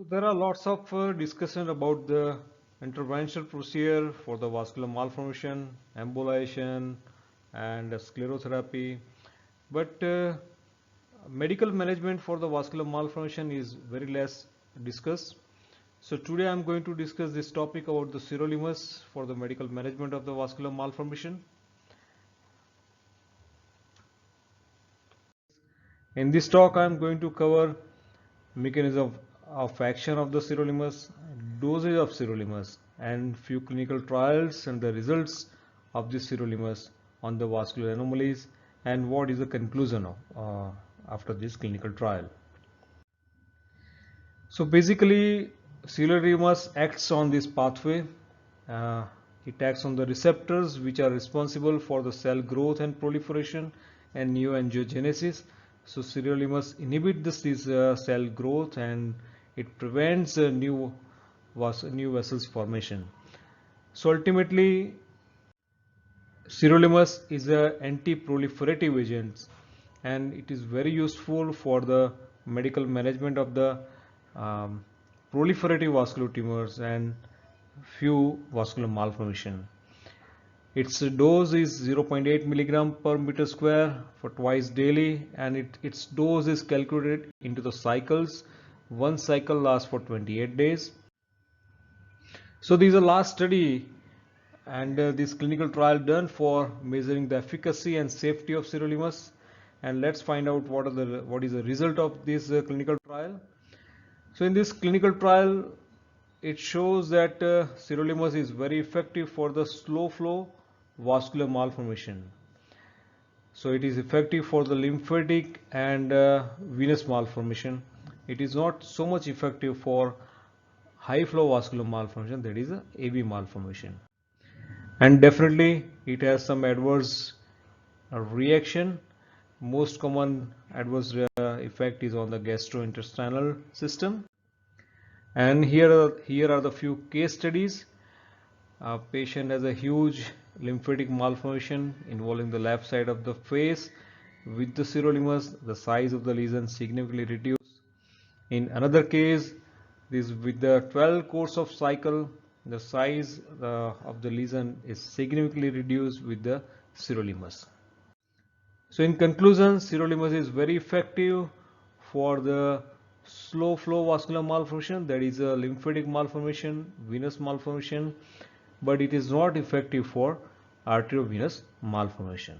So there are lots of discussion about the interventional procedure for the vascular malformation, embolization, and sclerotherapy. But medical management for the vascular malformation is very less discussed. So today I am going to discuss this topic about the sirolimus for the medical management of the vascular malformation. In this talk I am going to cover mechanism of action of the sirolimus, dosage of sirolimus, and few clinical trials and the results of the sirolimus on the vascular anomalies, and what is the conclusion of after this clinical trial. So basically sirolimus acts on this pathway. Uh, it acts on the receptors which are responsible for the cell growth and proliferation and neoangiogenesis. So sirolimus inhibits this cell growth and it prevents new vessels formation. So ultimately sirolimus is an anti-proliferative agent and it is very useful for the medical management of the um, proliferative vascular tumors and few vascular malformation. Its dose is 0.8 milligram per meter square for twice daily, and its dose is calculated into the cycles. One cycle lasts for 28 days. So this is the last study and this clinical trial done for measuring the efficacy and safety of sirolimus, and let's find out what is the result of this clinical trial. So in this clinical trial it shows that sirolimus is very effective for the slow flow vascular malformation. So it is effective for the lymphatic and venous malformation. It is not so much effective for high flow vascular malformation, that is a AV malformation. And definitely it has some adverse reaction. Most common adverse effect is on the gastrointestinal system. And here are the few case studies. A patient has a huge lymphatic malformation involving the left side of the face. With the sirolimus, the size of the lesion significantly reduced. In another case, this with the 12 course of cycle, the size of the lesion is significantly reduced with the sirolimus. So in conclusion, sirolimus is very effective for the slow flow vascular malformation, that is a lymphatic malformation, venous malformation, but it is not effective for arteriovenous malformation.